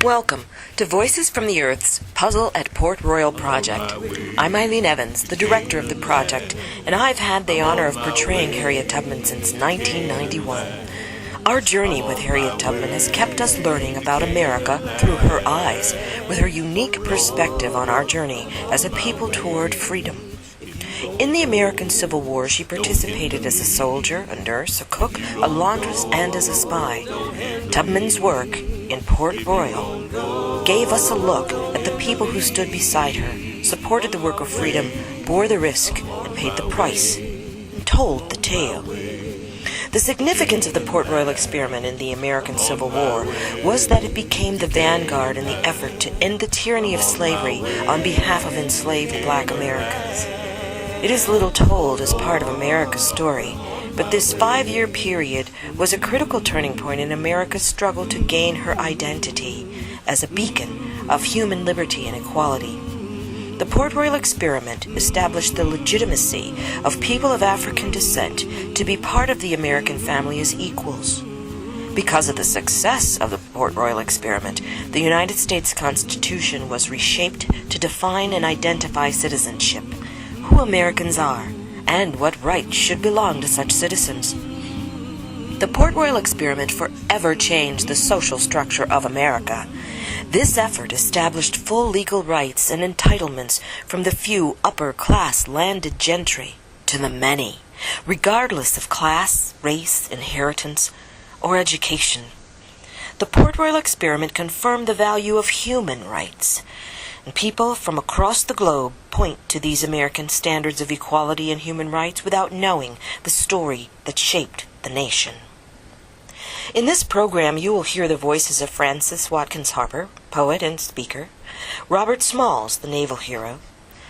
Welcome to Voices from the Earth's Puzzle at Port Royal project. I'm Ilene Evans, the director of the project, and I've had the honor of portraying Harriet Tubman since 1991. Our journey with Harriet Tubman has kept us learning about America through her eyes, with her unique perspective on our journey as a people toward freedom. In the American Civil War, she participated as a soldier, a nurse, a cook, a laundress, and as a spy. Tubman's work in Port Royal gave us a look at the people who stood beside her, supported the work of freedom, bore the risk, and paid the price, and told the tale. The significance of the Port Royal experiment in the American Civil War was that it became the vanguard in the effort to end the tyranny of slavery on behalf of enslaved black Americans. It is little told as part of America's story, but this 5-year period was a critical turning point in America's struggle to gain her identity as a beacon of human liberty and equality. The Port Royal experiment established the legitimacy of people of African descent to be part of the American family as equals. Because of the success of the Port Royal experiment, the United States Constitution was reshaped to define and identify citizenship, who Americans are, and what rights should belong to such citizens. The Port Royal experiment forever changed the social structure of America. This effort established full legal rights and entitlements from the few upper-class landed gentry to the many, regardless of class, race, inheritance, or education. The Port Royal experiment confirmed the value of human rights, and people from across the globe point to these American standards of equality and human rights without knowing the story that shaped the nation. In this program, you will hear the voices of Francis Watkins Harper, poet and speaker, Robert Smalls, the naval hero,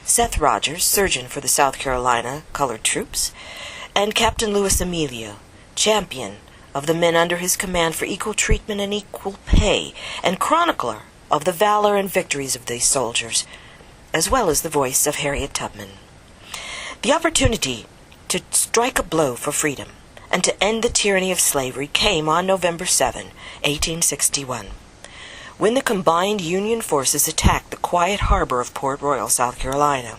Seth Rogers, surgeon for the South Carolina Colored Troops, and Captain Louis Emilio, champion of the men under his command for equal treatment and equal pay, and chronicler of the valor and victories of these soldiers, as well as the voice of Harriet Tubman. The opportunity to strike a blow for freedom and to end the tyranny of slavery came on November 7, 1861, when the combined Union forces attacked the quiet harbor of Port Royal, South Carolina.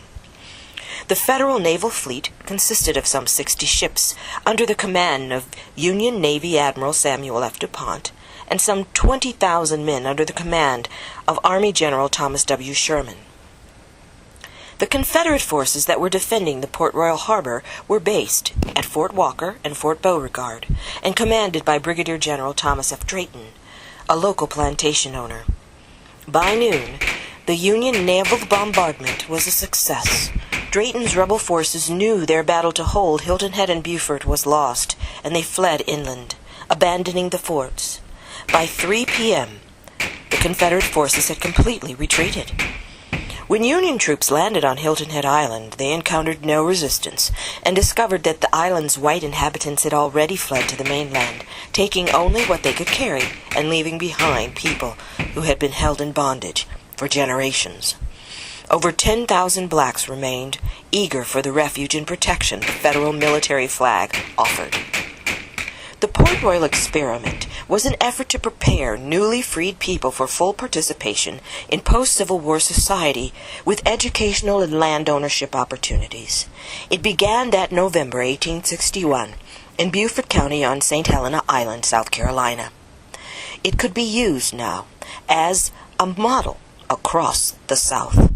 The Federal Naval Fleet consisted of some 60 ships under the command of Union Navy Admiral Samuel F. DuPont, and some 20,000 men under the command of Army General Thomas W. Sherman. The Confederate forces that were defending the Port Royal harbor were based at Fort Walker and Fort Beauregard, and commanded by Brigadier General Thomas F. Drayton, a local plantation owner. By noon, the Union naval bombardment was a success. Drayton's rebel forces knew their battle to hold Hilton Head and Beaufort was lost, and they fled inland, abandoning the forts. By 3 p.m., the Confederate forces had completely retreated. When Union troops landed on Hilton Head Island, they encountered no resistance and discovered that the island's white inhabitants had already fled to the mainland, taking only what they could carry and leaving behind people who had been held in bondage for generations. Over 10,000 blacks remained, eager for the refuge and protection the federal military flag offered. The Port Royal experiment was an effort to prepare newly freed people for full participation in post-Civil War society with educational and land ownership opportunities. It began that November 1861 in Beaufort County on St. Helena Island, South Carolina. It could be used now as a model across the South.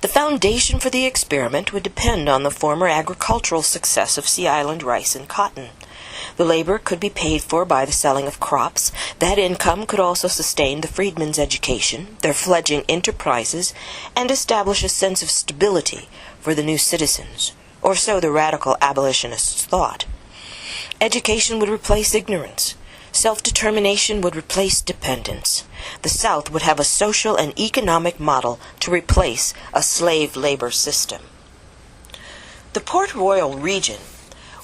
The foundation for the experiment would depend on the former agricultural success of Sea Island rice and cotton. The labor could be paid for by the selling of crops. That income could also sustain the freedmen's education, their fledgling enterprises, and establish a sense of stability for the new citizens, or so the radical abolitionists thought. Education would replace ignorance. Self-determination would replace dependence. The South would have a social and economic model to replace a slave labor system. The Port Royal region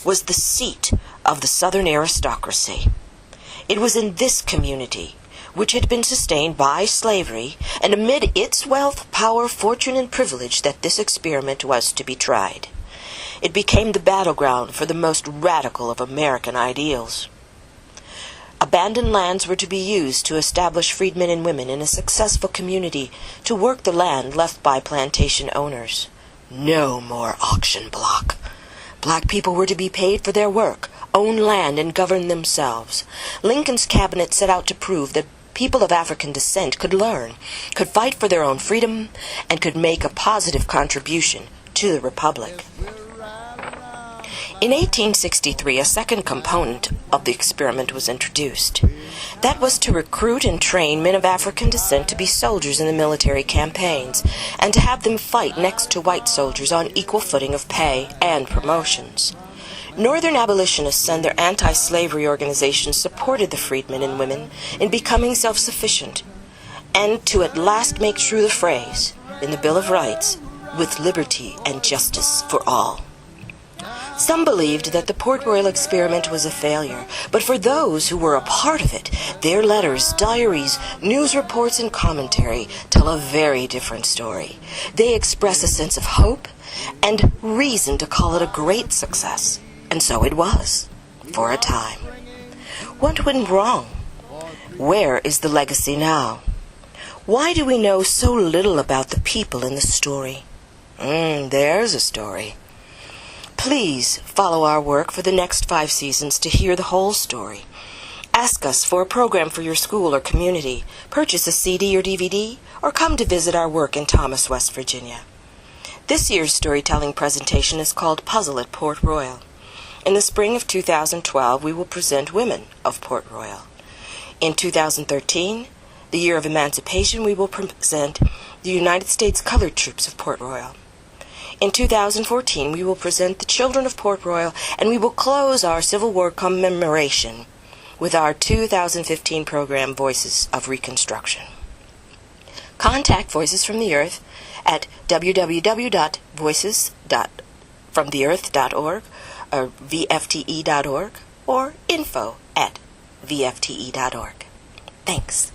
was the seat of the Southern aristocracy. It was in this community, which had been sustained by slavery, and amid its wealth, power, fortune, and privilege, that this experiment was to be tried. It became the battleground for the most radical of American ideals. Abandoned lands were to be used to establish freedmen and women in a successful community to work the land left by plantation owners. No more auction block. Black people were to be paid for their work, own land, and govern themselves. Lincoln's cabinet set out to prove that people of African descent could learn, could fight for their own freedom, and could make a positive contribution to the Republic. In 1863, a second component of the experiment was introduced. That was to recruit and train men of African descent to be soldiers in the military campaigns, and to have them fight next to white soldiers on equal footing of pay and promotions. Northern abolitionists and their anti-slavery organizations supported the freedmen and women in becoming self-sufficient, and to at last make true the phrase in the Bill of Rights, with liberty and justice for all. Some believed that the Port Royal experiment was a failure, but for those who were a part of it, their letters, diaries, news reports, and commentary tell a very different story. They express a sense of hope and reason to call it a great success, and so it was, for a time. What went wrong? Where is the legacy now? Why do we know so little about the people in the story? There's a story. Please follow our work for the next 5 seasons to hear the whole story. Ask us for a program for your school or community, purchase a CD or DVD, or come to visit our work in Thomas, West Virginia. This year's storytelling presentation is called Puzzle at Port Royal. In the spring of 2012, we will present Women of Port Royal. In 2013, the year of emancipation, we will present the United States Colored Troops of Port Royal. In 2014, we will present the Children of Port Royal, and we will close our Civil War commemoration with our 2015 program, Voices of Reconstruction. Contact Voices from the Earth at www.voices.fromtheearth.org or vfte.org or info@vfte.org. Thanks.